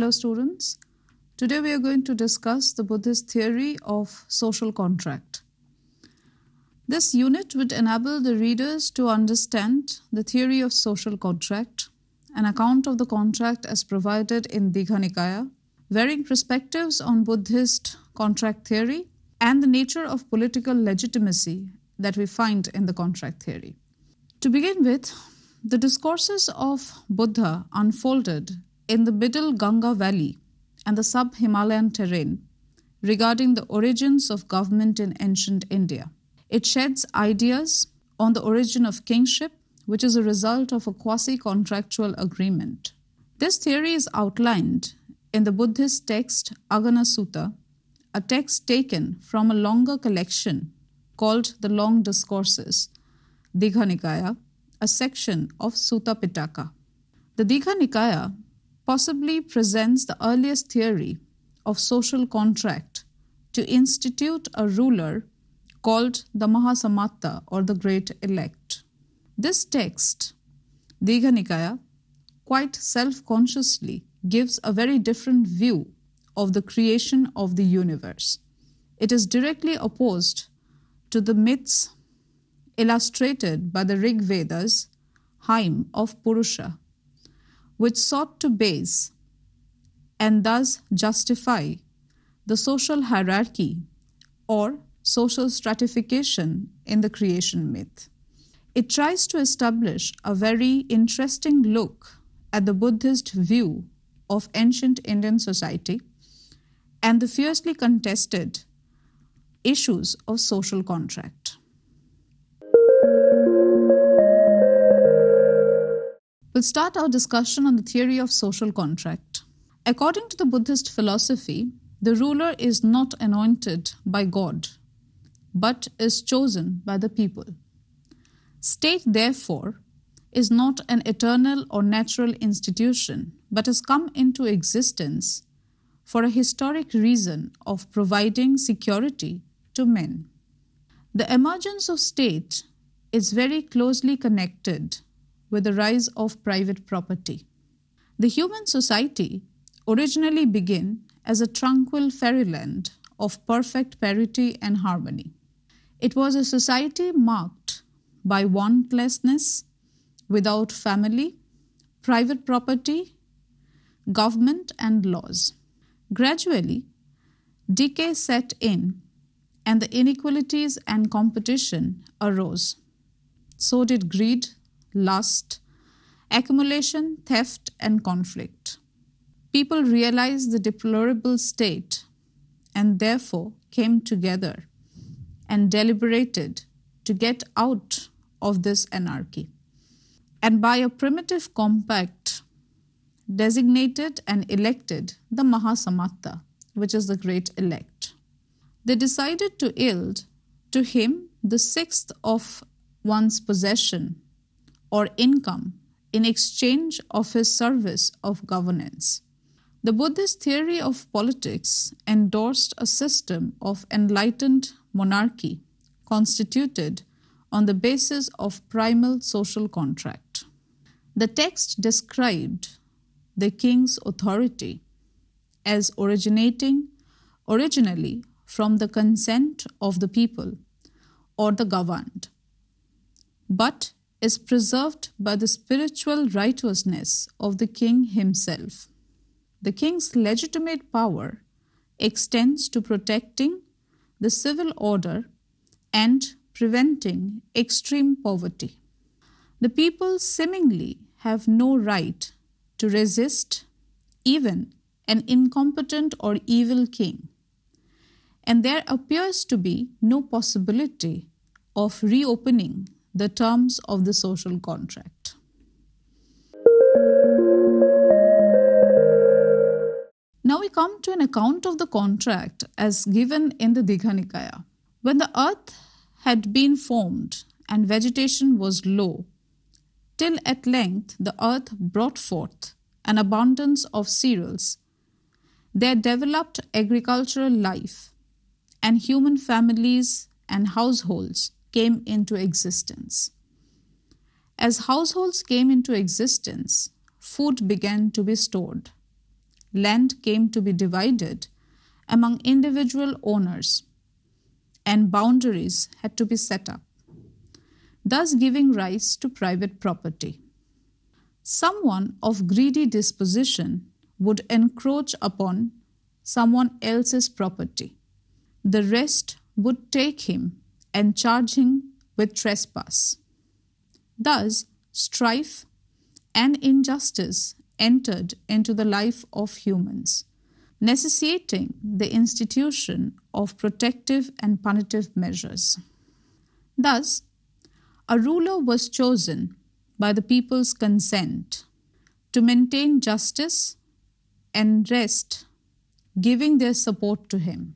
Hello students, today we are going to discuss the Buddhist theory of social contract. This unit would enable the readers to understand the theory of social contract, an account of the contract as provided in DIGHA NIKAYA, varying perspectives on Buddhist contract theory, and the nature of political legitimacy that we find in the contract theory. To begin with, the discourses of Buddha unfolded in the middle Ganga Valley and the sub-Himalayan terrain regarding the origins of government in ancient India. It sheds ideas on the origin of kingship, which is a result of a quasi-contractual agreement. This theory is outlined in the Buddhist text Agana Sutta, a text taken from a longer collection called the Long Discourses, DIGHA NIKAYA, a section of Sutta Pitaka. The DIGHA NIKAYA possibly presents the earliest theory of social contract to institute a ruler called the Mahasamatta or the Great Elect. This text, DIGHA NIKAYA, quite self-consciously gives a very different view of the creation of the universe. It is directly opposed to the myths illustrated by the Rig Veda's hymn of Purusha, which sought to base and thus justify the social hierarchy or social stratification in the creation myth. It tries to establish a very interesting look at the Buddhist view of ancient Indian society and the fiercely contested issues of social contract. We'll start our discussion on the theory of social contract. According to the Buddhist philosophy, the ruler is not anointed by God, but is chosen by the people. State, therefore, is not an eternal or natural institution, but has come into existence for a historic reason of providing security to men. The emergence of state is very closely connected with the rise of private property. The human society originally began as a tranquil fairyland of perfect parity and harmony. It was a society marked by wantlessness, without family, private property, government, and laws. Gradually, decay set in, and the inequalities and competition arose. So did greed, lust, accumulation, theft, and conflict. People realized the deplorable state and therefore came together and deliberated to get out of this anarchy. And by a primitive compact, designated and elected the Mahasamatta, which is the Great Elect. They decided to yield to him the sixth of one's possession or income in exchange of his service of governance. The Buddhist theory of politics endorsed a system of enlightened monarchy constituted on the basis of primal social contract. The text described the king's authority as originating originally from the consent of the people or the governed, but is preserved by the spiritual righteousness of the king himself. The king's legitimate power extends to protecting the civil order and preventing extreme poverty. The people seemingly have no right to resist even an incompetent or evil king, and there appears to be no possibility of reopening the terms of the social contract. Now we come to an account of the contract as given in the DIGHA NIKAYA. When the earth had been formed and vegetation was low, till at length the earth brought forth an abundance of cereals, there developed agricultural life, and human families and households came into existence. As households came into existence, food began to be stored. land came to be divided among individual owners, and boundaries had to be set up, thus giving rise to private property. Someone of greedy disposition would encroach upon someone else's property. The rest would take him and charge him with trespass. Thus, strife and injustice entered into the life of humans, necessitating the institution of protective and punitive measures. Thus, a ruler was chosen by the people's consent to maintain justice and rest, giving their support to him.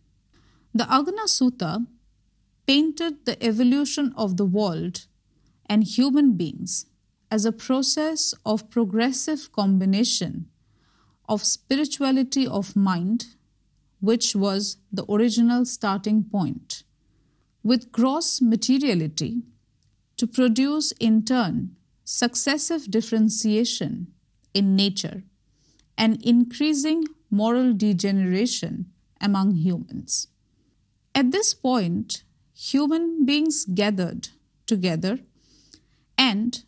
The Agana Sutta painted the evolution of the world and human beings as a process of progressive combination of spirituality of mind, which was the original starting point, with gross materiality to produce in turn successive differentiation in nature and increasing moral degeneration among humans. At this point, human beings gathered together and,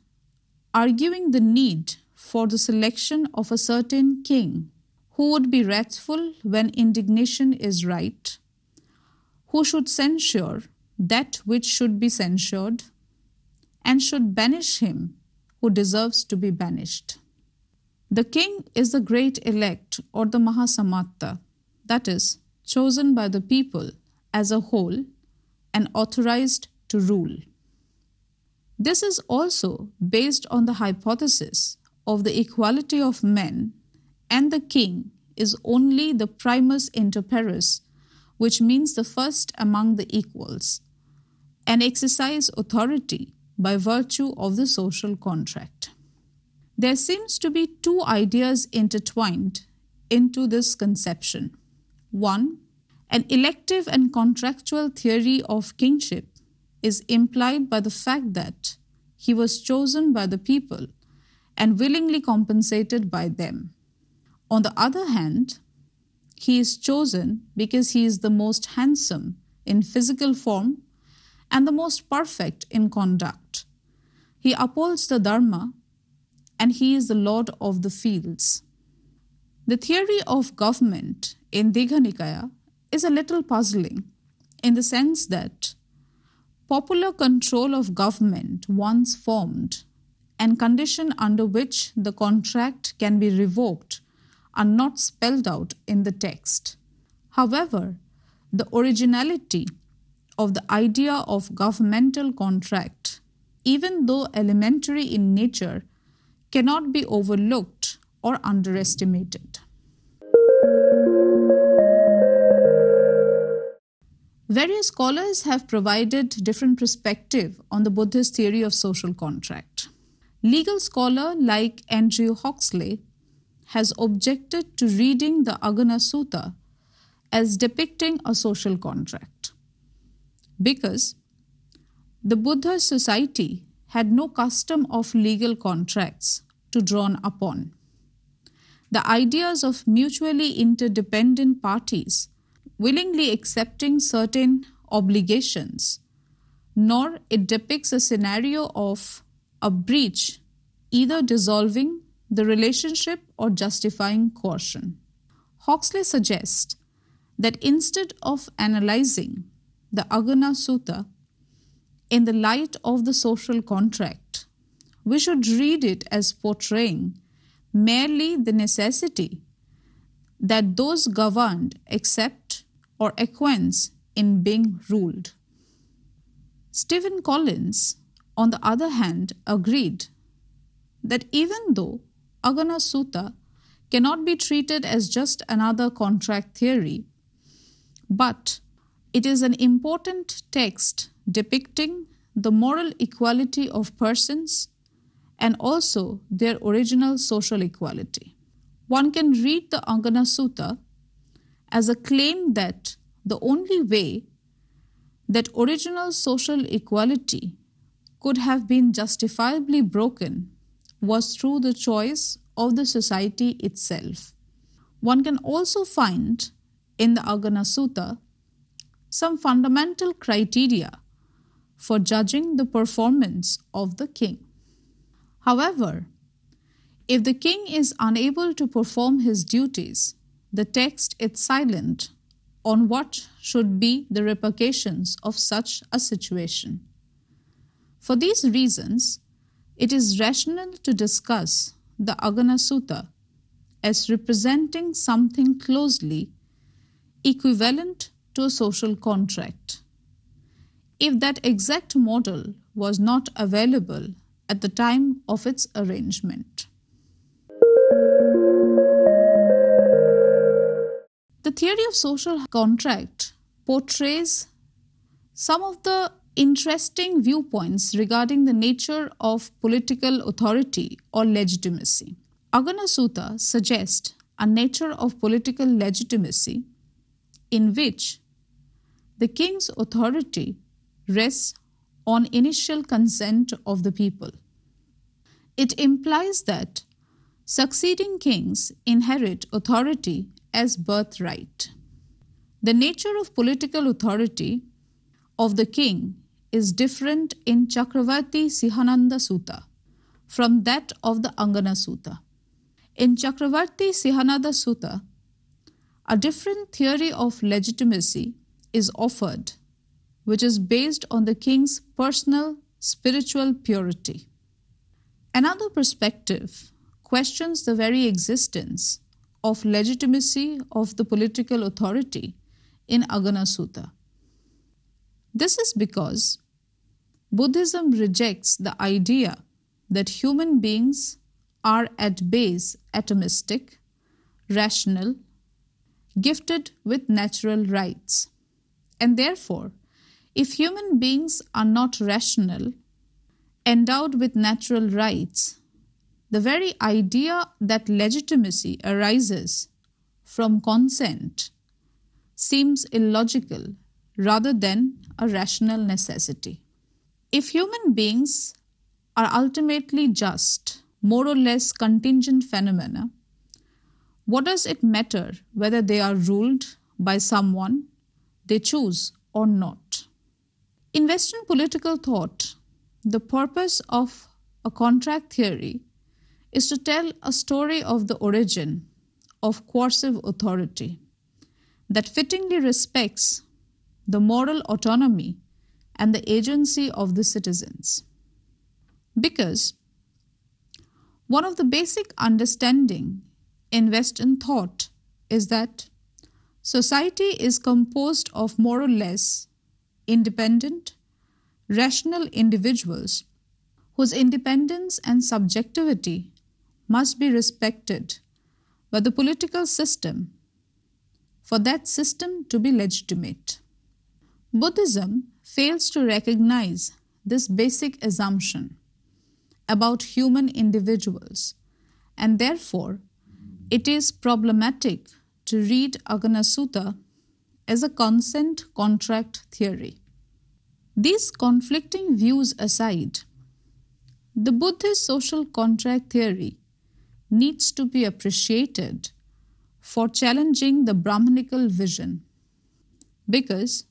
arguing the need for the selection of a certain king who would be wrathful when indignation is right, who should censure that which should be censured, and should banish him who deserves to be banished. The king is the great elect or the Mahasamatta, that is, chosen by the people as a whole and authorized to rule. This is also based on the hypothesis of the equality of men, and the king is only the primus inter pares, which means the first among the equals, and exercise authority by virtue of the social contract. There seems to be two ideas intertwined into this conception. One, an elective and contractual theory of kingship is implied by the fact that he was chosen by the people and willingly compensated by them. On the other hand, he is chosen because he is the most handsome in physical form and the most perfect in conduct. He upholds the Dharma and he is the Lord of the fields. The theory of government in DIGHA NIKAYA is a little puzzling in the sense that popular control of government once formed and condition under which the contract can be revoked are not spelled out in the text. However, the originality of the idea of governmental contract, even though elementary in nature, cannot be overlooked or underestimated. Various scholars have provided different perspective on the Buddhist theory of social contract. Legal scholar like Andrew Huxley has objected to reading the Agana Sutta as depicting a social contract because the Buddha society had no custom of legal contracts to draw upon. The ideas of mutually interdependent parties willingly accepting certain obligations, nor it depicts a scenario of a breach either dissolving the relationship or justifying coercion. Huxley suggests that instead of analyzing the Agana Sutta in the light of the social contract, we should read it as portraying merely the necessity that those governed accept or acquiesce in being ruled. Stephen Collins, on the other hand, agreed that even though Agana Sutta cannot be treated as just another contract theory, but it is an important text depicting the moral equality of persons and also their original social equality. One can read the Agana Sutta as a claim that the only way that original social equality could have been justifiably broken was through the choice of the society itself, One can also find in the Agana Sutta some fundamental criteria for judging the performance of the king. However, if the king is unable to perform his duties, the text is silent on what should be the repercussions of such a situation. For these reasons, it is rational to discuss the Agana Sutta as representing something closely equivalent to a social contract, if that exact model was not available at the time of its arrangement. The theory of social contract portrays some of the interesting viewpoints regarding the nature of political authority or legitimacy. Agana Sutta suggests a nature of political legitimacy in which the king's authority rests on initial consent of the people. It implies that succeeding kings inherit authority as birthright. The nature of political authority of the king is different in Chakravarti Sihananda Sutta from that of the Agana Sutta. In Chakravarti Sihananda Sutta, a different theory of legitimacy is offered, which is based on the king's personal spiritual purity. Another perspective questions the very existence of legitimacy of the political authority in Agana Sutta. This is because Buddhism rejects the idea that human beings are at base atomistic, rational, gifted with natural rights. And therefore, if human beings are not rational, endowed with natural rights, the very idea that legitimacy arises from consent seems illogical rather than a rational necessity. If human beings are ultimately just, more or less contingent phenomena, what does it matter whether they are ruled by someone they choose or not? In Western political thought, the purpose of a contract theory is to tell a story of the origin of coercive authority that fittingly respects the moral autonomy and the agency of the citizens. Because one of the basic understanding in Western thought is that society is composed of more or less independent, rational individuals whose independence and subjectivity must be respected by the political system for that system to be legitimate. Buddhism fails to recognize this basic assumption about human individuals, and therefore it is problematic to read Agana Sutta as a consent contract theory. These conflicting views aside, the Buddhist social contract theory needs to be appreciated for challenging the Brahmanical vision, because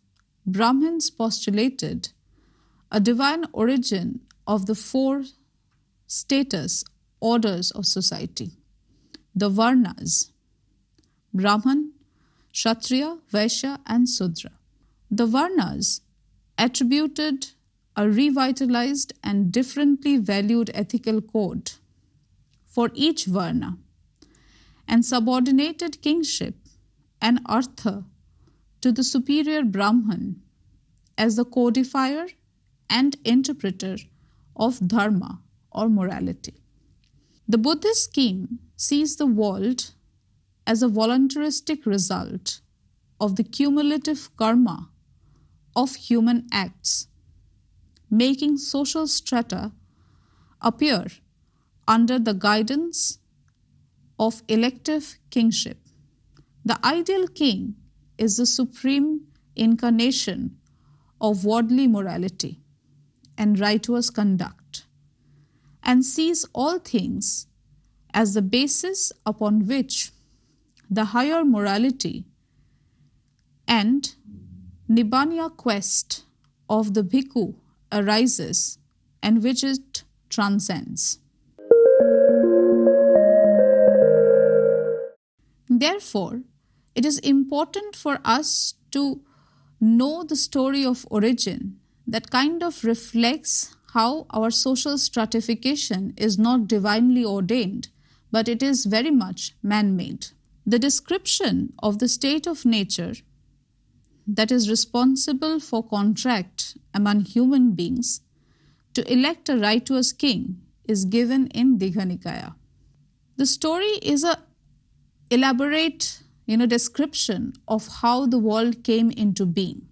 Brahmins postulated a divine origin of the four status orders of society, the Varnas: Brahman, Kshatriya, Vaishya, and Sudra. The Varnas attributed a revitalized and differently valued ethical code for each Varna and subordinated kingship and artha to the superior Brahman as the codifier and interpreter of dharma or morality. The Buddhist scheme sees the world as a voluntaristic result of the cumulative karma of human acts, making social strata appear under the guidance of elective kingship. The ideal king is the supreme incarnation of worldly morality and righteous conduct, and sees all things as the basis upon which the higher morality and Nibbana quest of the bhikkhu arises and which it transcends. Therefore, it is important for us to know the story of origin that kind of reflects how our social stratification is not divinely ordained, but it is very much man-made. The description of the state of nature that is responsible for contract among human beings to elect a righteous king is given in DIGHA Nikaya. The story is a elaborate description of how the world came into being.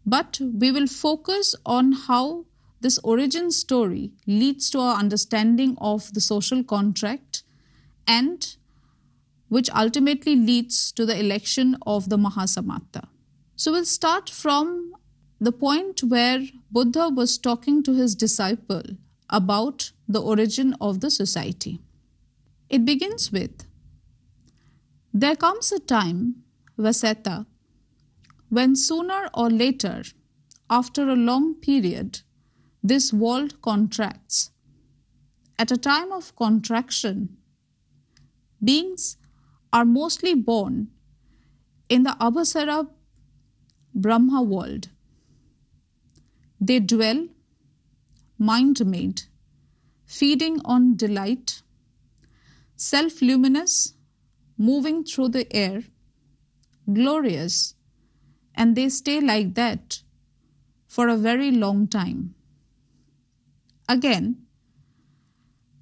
But we will focus on how this origin story leads to our understanding of the social contract and which ultimately leads to the election of the Mahasamatta. So we'll start from the point where Buddha was talking to his disciple about the origin of the society. It begins with, "There comes a time, Vaseta, when sooner or later, after a long period, this world contracts. At a time of contraction, beings are mostly born in the Abhasara Brahma world. They dwell, mind-made, feeding on delight, self-luminous, moving through the air, glorious, and they stay like that for a very long time. Again,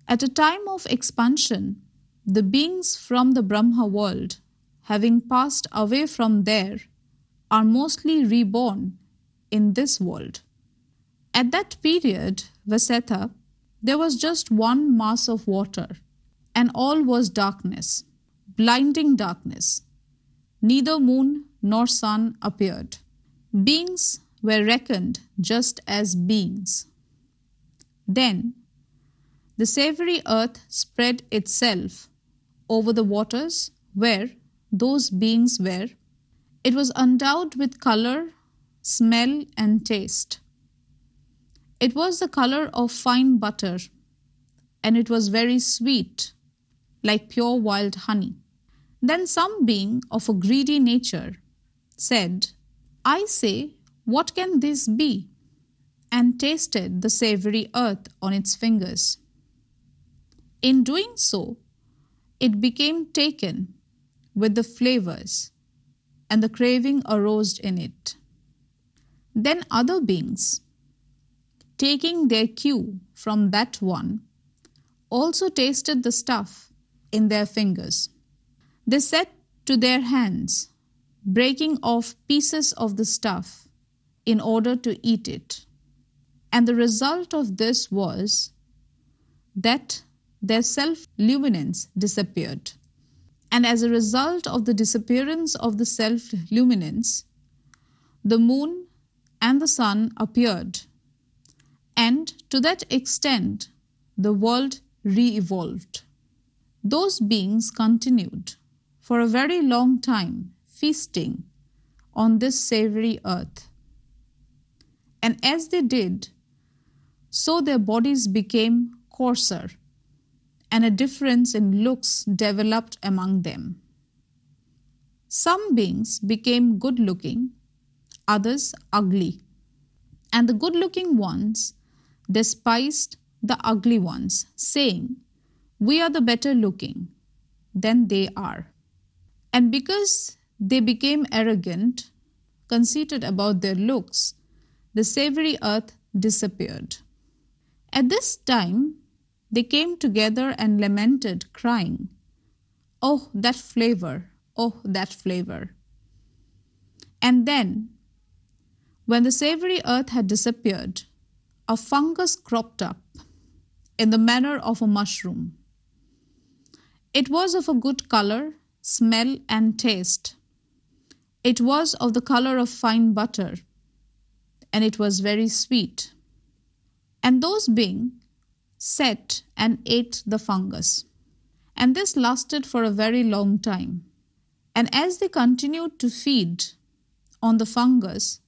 at a time of expansion, the beings from the Brahma world, having passed away from there, are mostly reborn in this world. At that period, Vaseta, there was just one mass of water, and all was darkness, blinding darkness. Neither moon nor sun appeared. Beings were reckoned just as beings. Then the savory earth spread itself over the waters where those beings were. It was endowed with color, smell, and taste. It was the color of fine butter, and it was very sweet, like pure wild honey. Then some being of a greedy nature said, 'I say, what can this be?' and tasted the savory earth on its fingers. In doing so, it became taken with the flavors, and the craving arose in it. Then other beings, taking their cue from that one, also tasted the stuff in their fingers. They set to their hands, breaking off pieces of the stuff in order to eat it. And the result of this was that their self-luminance disappeared. And as a result of the disappearance of the self-luminance, the moon and the sun appeared. And to that extent, the world re-evolved. Those beings continued for a very long time feasting on this savory earth. And as they did, so their bodies became coarser, and a difference in looks developed among them. Some beings became good-looking, others ugly, and the good-looking ones despised the ugly ones, saying, 'We are the better-looking than they are.' And because they became arrogant, conceited about their looks, the savory earth disappeared. At this time, they came together and lamented, crying, 'Oh, that flavor! Oh, that flavor!' And then, when the savory earth had disappeared, a fungus cropped up in the manner of a mushroom. It was of a good color, smell, and taste. It was of the color of fine butter, and it was very sweet. And those beings sat and ate the fungus. And this lasted for a very long time. And as they continued to feed on the fungus,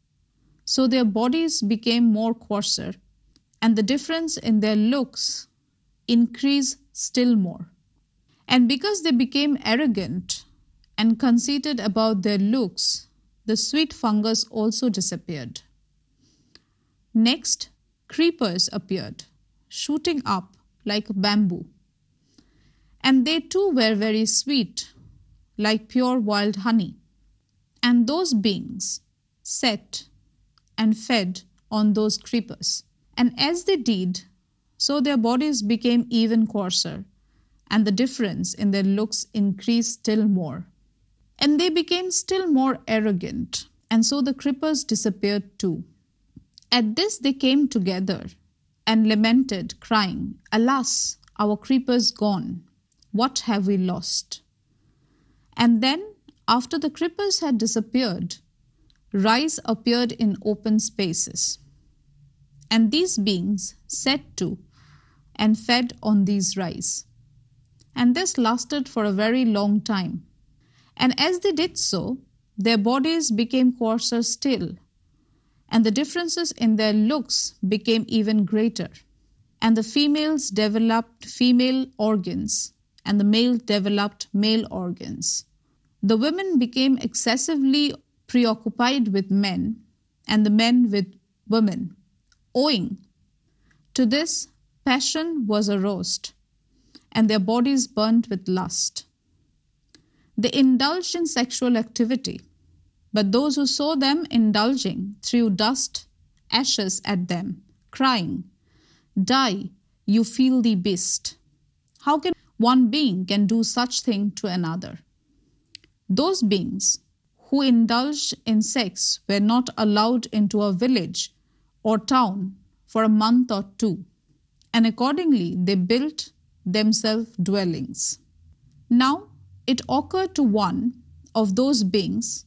so their bodies became more coarser, and the difference in their looks increased still more. And because they became arrogant and conceited about their looks, the sweet fungus also disappeared. Next, creepers appeared, shooting up like bamboo. And they too were very sweet, like pure wild honey. And those beings sat and fed on those creepers. And as they did, so their bodies became even coarser, and the difference in their looks increased still more. And they became still more arrogant, and so the creepers disappeared too. At this they came together and lamented, crying, "Alas, our creepers gone! What have we lost?" And then, after the creepers had disappeared, rice appeared in open spaces. And these beings sat to and fed on these rice. And this lasted for a very long time. And as they did so, their bodies became coarser still, and the differences in their looks became even greater. And the females developed female organs, and the male developed male organs. The women became excessively preoccupied with men, and the men with women. Owing to this, passion was aroused, and their bodies burnt with lust. They indulged in sexual activity, but those who saw them indulging threw dust, ashes at them, crying, "Die, you filthy beast! How can one being can do such thing to another?" Those beings who indulged in sex were not allowed into a village or town for a month or two, and accordingly they built themselves dwellings. Now it occurred to one of those beings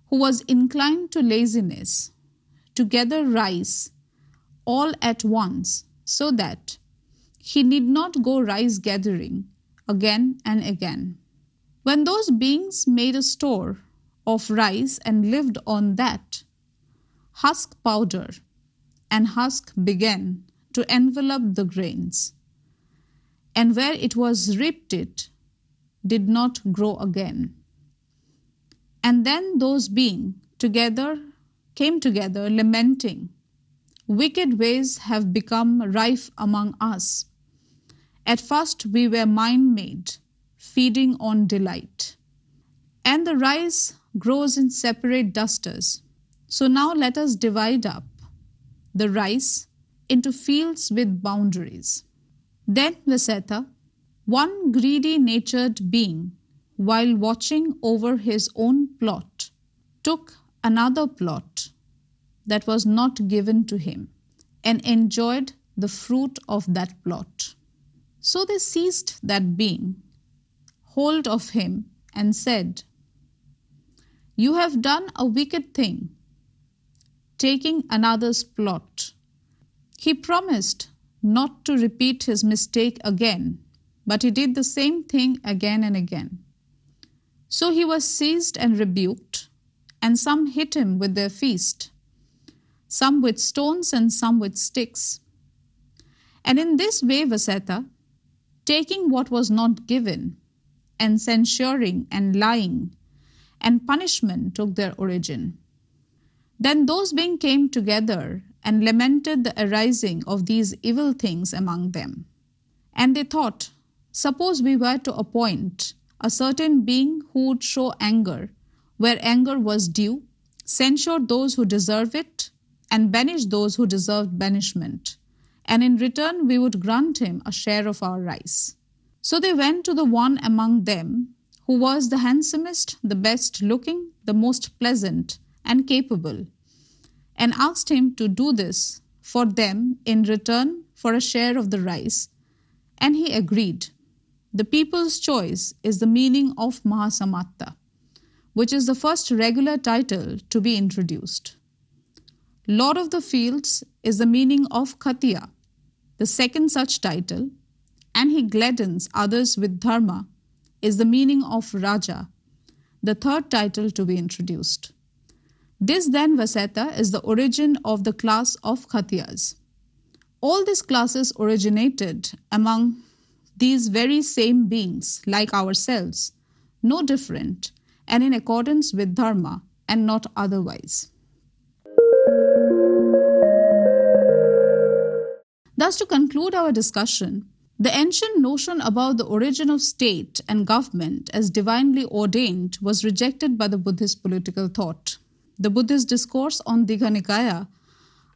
who was inclined to laziness to gather rice all at once, so that he need not go rice gathering again and again. When those beings made a store of rice and lived on that, husk powder and husk began to envelop the grains, and where it was reaped it did not grow again. And then those beings came together lamenting, "Wicked ways have become rife among us. At first we were mind-made, feeding on delight. And the rice grows in separate dusters. So now let us divide up the rice into fields with boundaries." Then Vaseta, one greedy-natured being, while watching over his own plot, took another plot that was not given to him and enjoyed the fruit of that plot. So they seized that being, hold of him, and said, "You have done a wicked thing, taking another's plot." He promised not to repeat his mistake again, but he did the same thing again and again. So he was seized and rebuked, and some hit him with their fist, some with stones and some with sticks. And in this way Vaseta, taking what was not given, and censuring and lying, and punishment took their origin. Then those beings came together and lamented the arising of these evil things among them. And they thought, suppose we were to appoint a certain being who would show anger where anger was due, censure those who deserve it, and banish those who deserved banishment, and in return we would grant him a share of our rice. So they went to the one among them who was the handsomest, the best looking, the most pleasant and capable, and asked him to do this for them in return for a share of the rice, and he agreed. The people's choice is the meaning of Mahasamatta, which is the first regular title to be introduced. Lord of the Fields is the meaning of Khatiya, the second such title, and he gladdens others with dharma, is the meaning of Raja, the third title to be introduced. This then, Vaseta, is the origin of the class of Khatiyas. All these classes originated among these very same beings like ourselves, no different, and in accordance with dharma and not otherwise. Thus, to conclude our discussion, the ancient notion about the origin of state and government as divinely ordained was rejected by the Buddhist political thought. The Buddhist discourse on DIGHA Nikaya,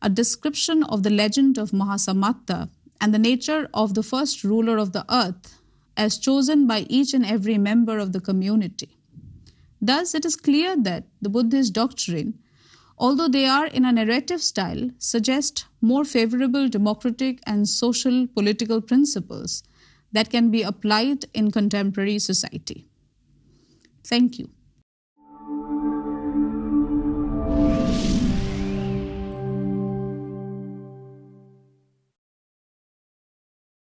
a description of the legend of Mahasamatta and the nature of the first ruler of the earth as chosen by each and every member of the community. Thus, it is clear that the Buddhist doctrine, although they are in a narrative style, suggest more favorable democratic and social political principles that can be applied in contemporary society. Thank you.